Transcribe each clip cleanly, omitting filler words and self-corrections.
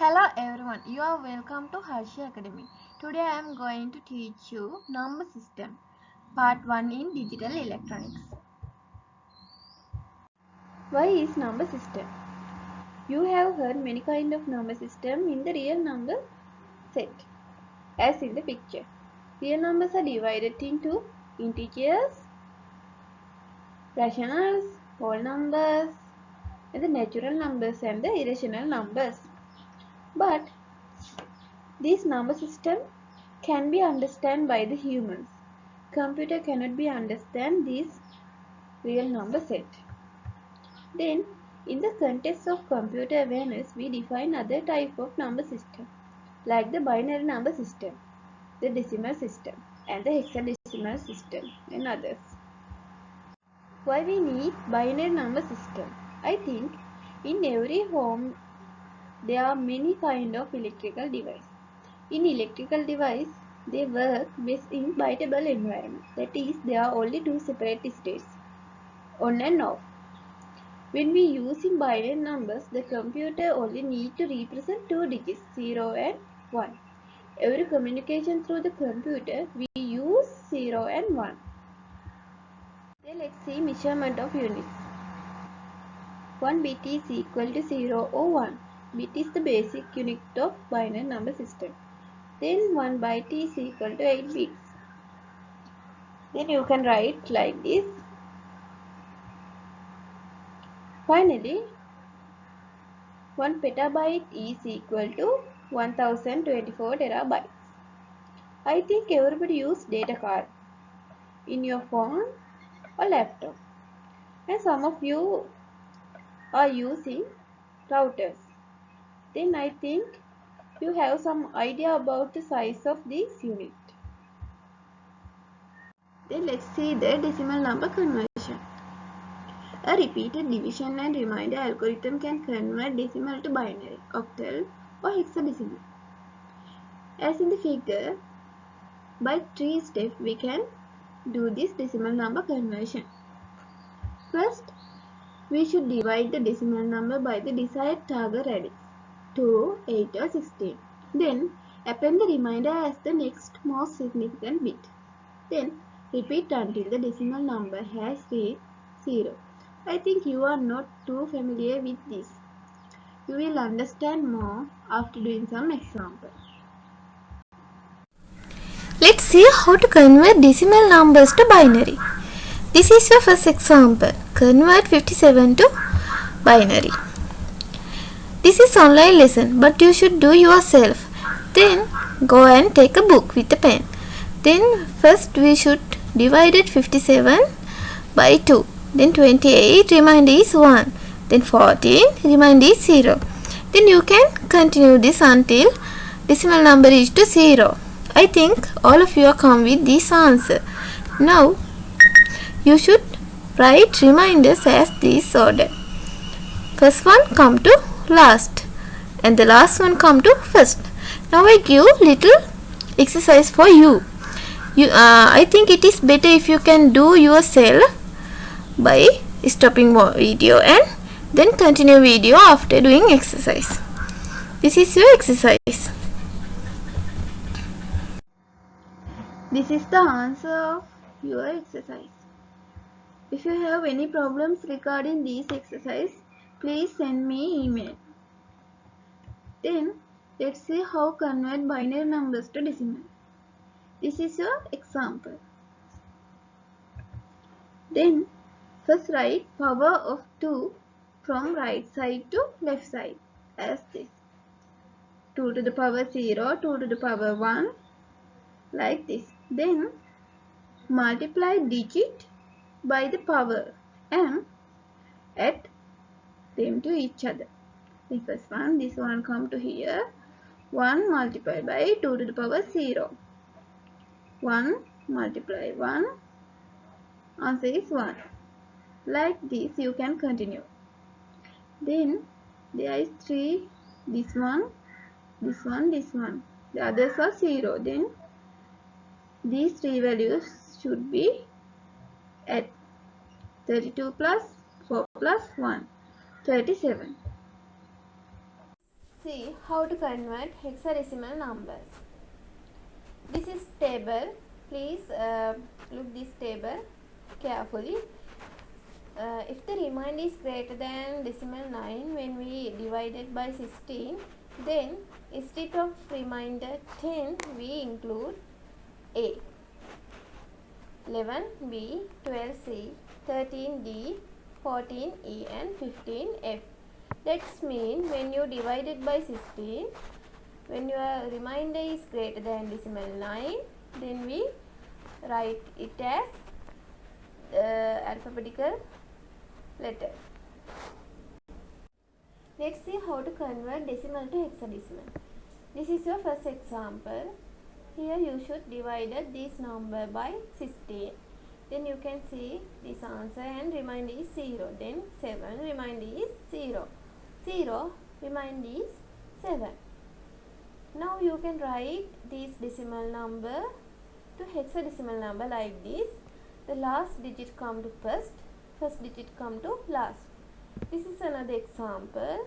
Hello everyone, you are welcome to Harshi Academy. Today I am going to teach you number system, part 1 in digital electronics. Why is number system? You have heard many kind of number system in the real number set, as in the picture. Real numbers are divided into integers, rationals, whole numbers, and the natural numbers and the irrational numbers. But this number system can be understood by the humans. Computer cannot be understand this real number set. Then, in the context of computer awareness, we define other type of number system, like the binary number system, the decimal system, and the hexadecimal system, and others. Why we need binary number system? I think in every home there are many kind of electrical device. In electrical device, they work best in bitable environment. That is, there are only two separate states, on and off. When we using binary numbers, the computer only need to represent two digits, 0 and 1. Every communication through the computer, we use 0 and 1. Then let's see measurement of units. 1 bit is equal to 0 or 1. Bit is the basic unit of binary number system. Then 1 byte is equal to 8 bits. Then you can write like this. Finally, 1 petabyte is equal to 1024 terabytes. I think everybody use data card in your phone or laptop. And some of you are using routers. Then I think you have some idea about the size of this unit. Then let's see the decimal number conversion. A repeated division and remainder algorithm can convert decimal to binary, octal or hexadecimal. As in the figure, by 3 steps we can do this decimal number conversion. First, we should divide the decimal number by the desired target radix, 2, 8 or 16. Then, append the remainder as the next most significant bit. Then, repeat until the decimal number has reached 0. I think you are not too familiar with this. You will understand more after doing some examples. Let's see how to convert decimal numbers to binary. This is your first example. Convert 57 to binary. This is online lesson, but you should do yourself. Then go and take a book with a pen. Then first we should divide 57 by 2. Then 28 remainder is 1. Then 14 remainder is 0. Then you can continue this until decimal number is to 0. I think all of you are come with this answer. Now you should write reminders as this order. First one come to last and the last one come to first. Now I give little exercise for you. I think it is better if you can do yourself by stopping video and then continue video after doing exercise. This is your exercise. This is the answer of your exercise. If you have any problems regarding this exercise, please send me email. Then let's see how convert binary numbers to decimal. This is your example. Then first write power of 2 from right side to left side as this. 2 to the power 0, 2 to the power 1 like this. Then multiply digit by the power and add them to each other. The first one, this one come to here. 1 multiplied by 2 to the power 0. 1 multiply 1. Answer is 1. Like this you can continue. Then there is 3. This one, this one, this one. The others are 0. Then these 3 values should be at 32 plus 4 plus 1, 37. see how to convert hexadecimal numbers. This is table. Please look this table carefully. If the remainder is greater than decimal 9 when we divide it by 16, then instead of remainder 10 we include A, 11B, 12C, 13D, 14E and 15F. That means when you divide it by 16, when your remainder is greater than decimal 9, then we write it as alphabetical letter. Let's see how to convert decimal to hexadecimal. This is your first example. Here you should divide this number by 16. Then you can see this answer and remainder is 0. Then 7 remainder is 0. 0 remainder is 7. Now you can write this decimal number to hexadecimal number like this. The last digit come to first digit come to last. This is another example.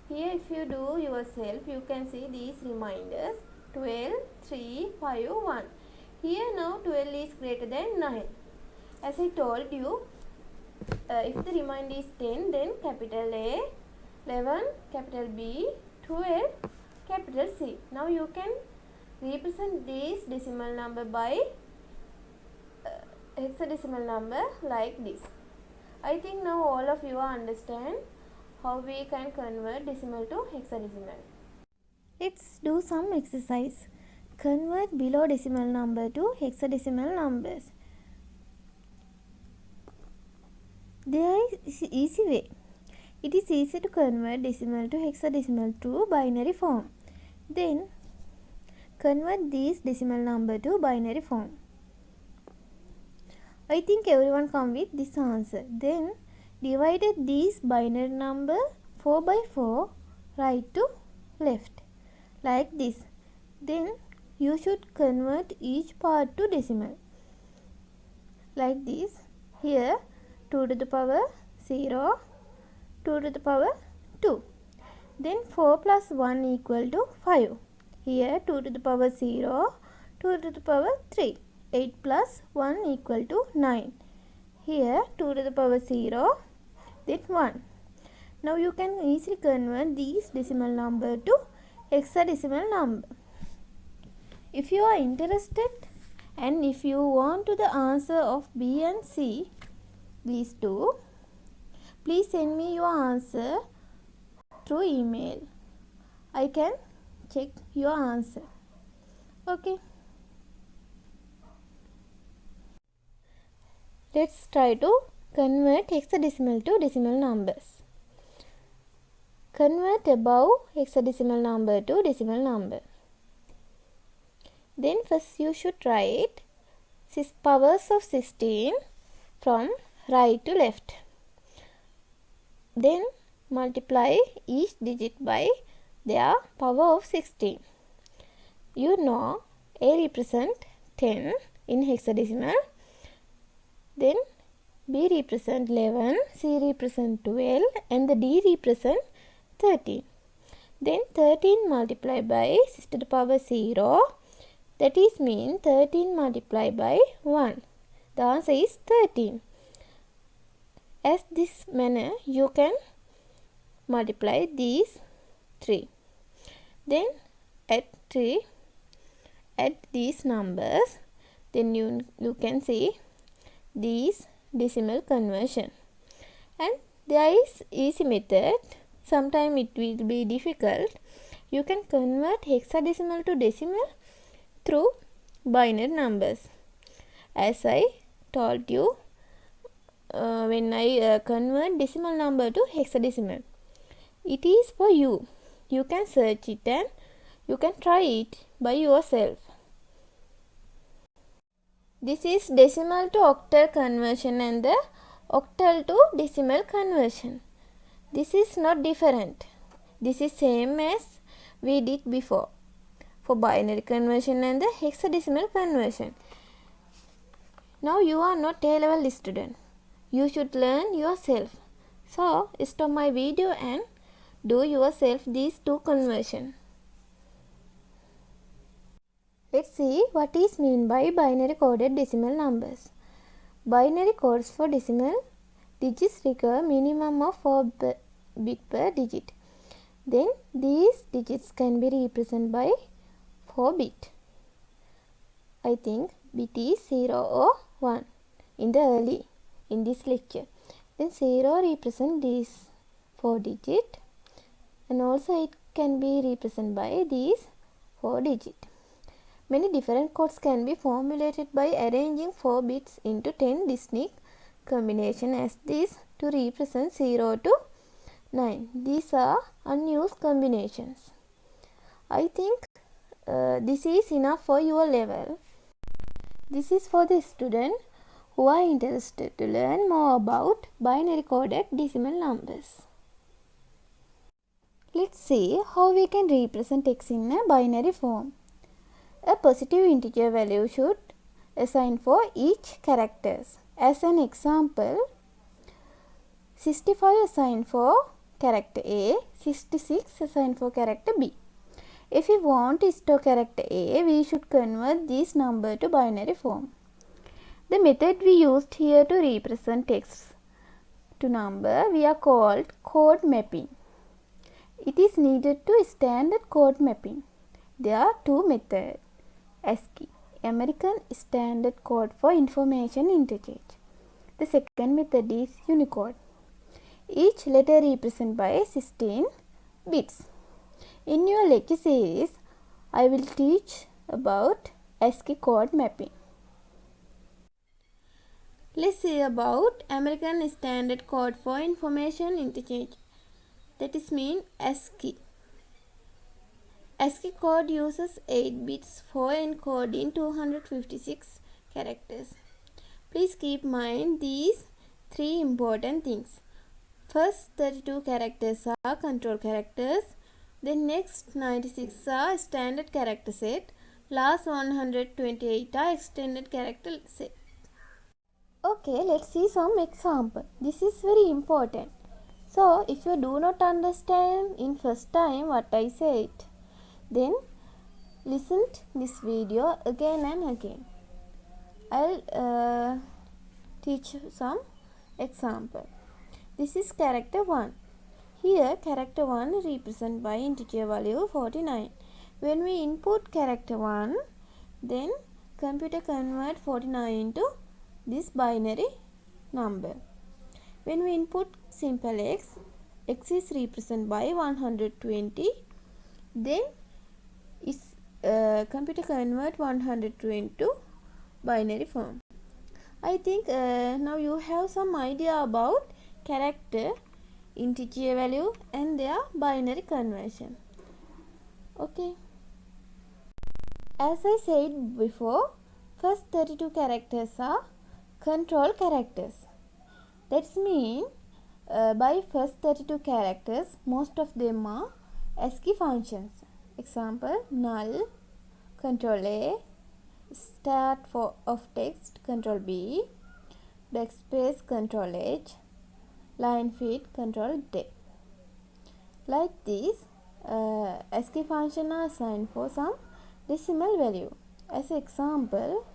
Here if you do yourself, you can see these reminders 12, 3, 5, 1. Here now 12 is greater than 9. As I told you, if the remainder is 10, then capital A, 11, capital B, 12, capital C. Now you can represent this decimal number by hexadecimal number like this. I think now all of you understand how we can convert decimal to hexadecimal. Let's do some exercise. Convert below decimal number to hexadecimal numbers. There is easy way. It is easy to convert decimal to hexadecimal through binary form. Then convert these decimal number to binary form. I think everyone come with this answer. Then divided these binary number 4 by 4 right to left like this. Then you should convert each part to decimal like this. Here 2 to the power 0, 2 to the power 2. Then 4 plus 1 equal to 5. Here 2 to the power 0, 2 to the power 3. 8 plus 1 equal to 9. Here 2 to the power 0, then 1. Now you can easily convert these decimal number to hexadecimal number. If you are interested and if you want to the answer of B and C, these two, please send me your answer through email. I can check your answer. Okay. Let's try to convert hexadecimal to decimal numbers. Convert above hexadecimal number to decimal number. Then first you should write powers of 16 from right to left. Then multiply each digit by their power of 16. You know A represent 10 in hexadecimal. Then B represent 11, C represent 12 and the D represent 13. Then 13 multiplied by 6 to the power 0. That is mean 13 multiplied by 1. The answer is 13. As this manner you can multiply these 3. Then add these numbers. Then you can see these decimal conversion. And there is easy method. Sometimes it will be difficult. You can convert hexadecimal to decimal through binary numbers. As I told you, when I convert decimal number to hexadecimal, it is for you. You can search it and you can try it by yourself. This is decimal to octal conversion and the octal to decimal conversion. This is not different. This is same as we did before for binary conversion and the hexadecimal conversion. Now you are not A-level student. You should learn yourself. So stop my video and do yourself these two conversions. Let's see what is mean by binary coded decimal numbers. Binary codes for decimal digits require minimum of 4 bit per digit. Then these digits can be represented by 4 bit. I think bit is 0 or 1 in this lecture. Then 0 represent these 4 digit, and also it can be represented by these 4 digit. Many different codes can be formulated by arranging 4 bits into 10 distinct combinations as these to represent 0 to 9. These are unused combinations. I think this is enough for your level. This is for the student who are interested to learn more about binary coded decimal numbers. Let's see how we can represent x in a binary form. A positive integer value should assign for each characters. As an example, 65 assigned for character A, 66 assigned for character B. If we want to store character A, we should convert this number to binary form. The method we used here to represent text to number we are called code mapping. It is needed to standard code mapping. There are two methods. ASCII, American Standard Code for Information Interchange. The second method is Unicode. Each letter represented by 16 bits. In your lecture series, I will teach about ASCII code mapping. Let's see about American Standard Code for Information Interchange. That is mean ASCII. ASCII code uses 8 bits for encoding 256 characters. Please keep in mind these three important things. First 32 characters are control characters. Then next 96 are standard character set. Last 128 are extended character set. Okay, let's see some example. This is very important. So, if you do not understand in first time what I said, then listen to this video again and again. I'll teach some example. This is character 1. Here character 1 represented by integer value 49. When we input character 1, then computer convert 49 into this binary number. When we input simple x is represented by 120. Then is computer convert 120 to binary form. I think now you have some idea about character, integer value and their binary conversion. Okay. As I said before, first 32 characters are control characters. That means by first 32 characters, most of them are ASCII functions. Example, null, control A, start of text, control B, backspace, control H, line feed, control D. Like this, ASCII function are assigned for some decimal value. As example,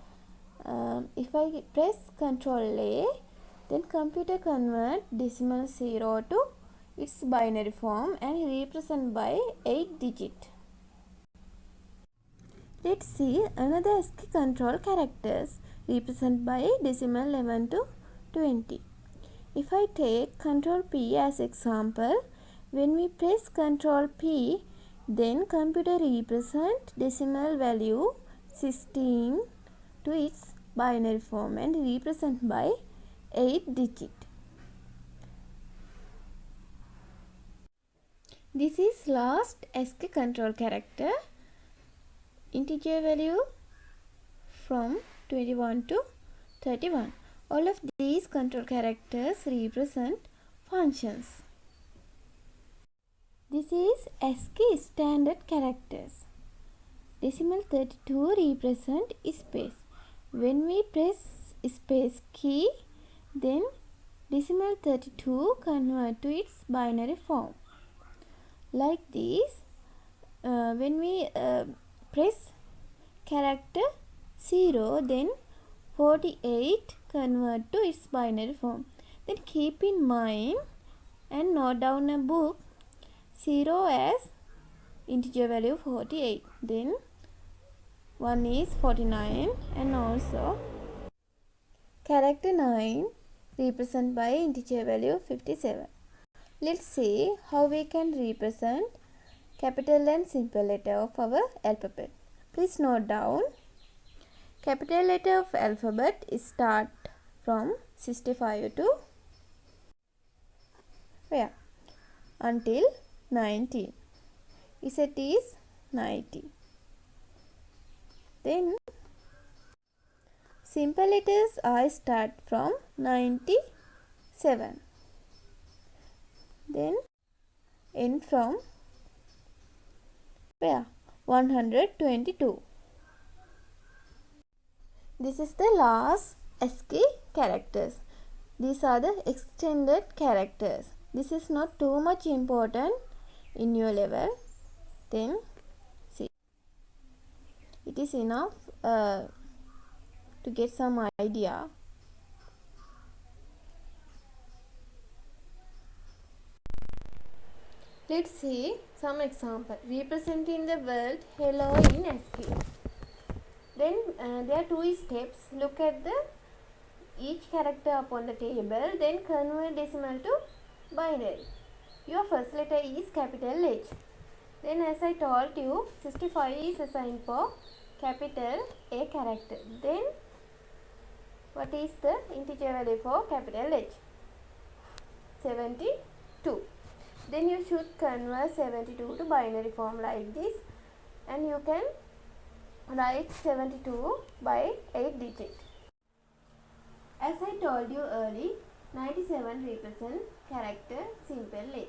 if I press control A, then computer convert decimal 0 to its binary form and represent by 8 digit. Let's see another ASCII control characters represented by decimal 11 to 20. If I take control P as example, when we press control P, then computer represent decimal value 16 to its binary form and represent by 8 digit. This is last ASCII control character. Integer value from 21 to 31. All of these control characters represent functions. This is ASCII standard characters. Decimal 32 represent space. When we press space key, then decimal 32 convert to its binary form. like this. When we press character 0, then 48 convert to its binary form. Then keep in mind and note down a book 0 as integer value 48. Then 1 is 49 and also character 9 represented by integer value 57. Let's see how we can represent capital and simple letter of our alphabet. Please note down. Capital letter of alphabet start from 65 to where? Until 19. Z is 90. Then simple letters I start from 97. Then end from where? 122. This is the last ASCII characters. These are the extended characters. This is not too much important in your level. Then see, it is enough to get some idea. Let's see some example. Representing the word hello in ASCII. Then there are two steps. Look at the each character upon the table, then convert decimal to binary. Your first letter is capital H. Then as I told you, 65 is assigned for capital A character. Then what is the integer value for capital H? 72. Then you should convert 72 to binary form like this, and you can write 72 by 8 digits. As I told you earlier, 97 represents character simple A.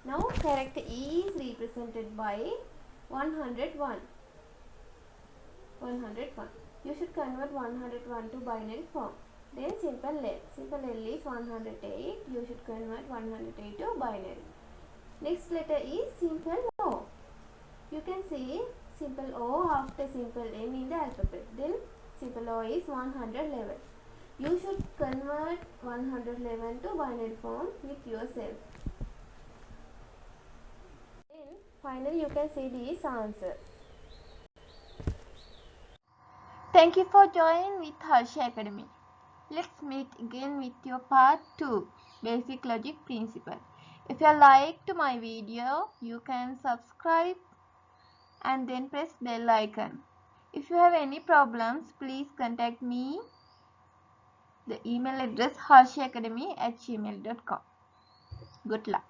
Now character E is represented by 101. 101. You should convert 101 to binary form. Then simple L. Simple L is 108. You should convert 108 to binary. Next letter is simple O. You can see simple O after simple N in the alphabet. Then simple O is 111. You should convert 111 to binary form with yourself. Then finally you can see these answers. Thank you for joining with Harshi Academy. Let's meet again with your part 2, Basic Logic Principle. If you liked my video, you can subscribe and then press bell icon. If you have any problems, please contact me. The email address harshiacademy@gmail.com. Good luck.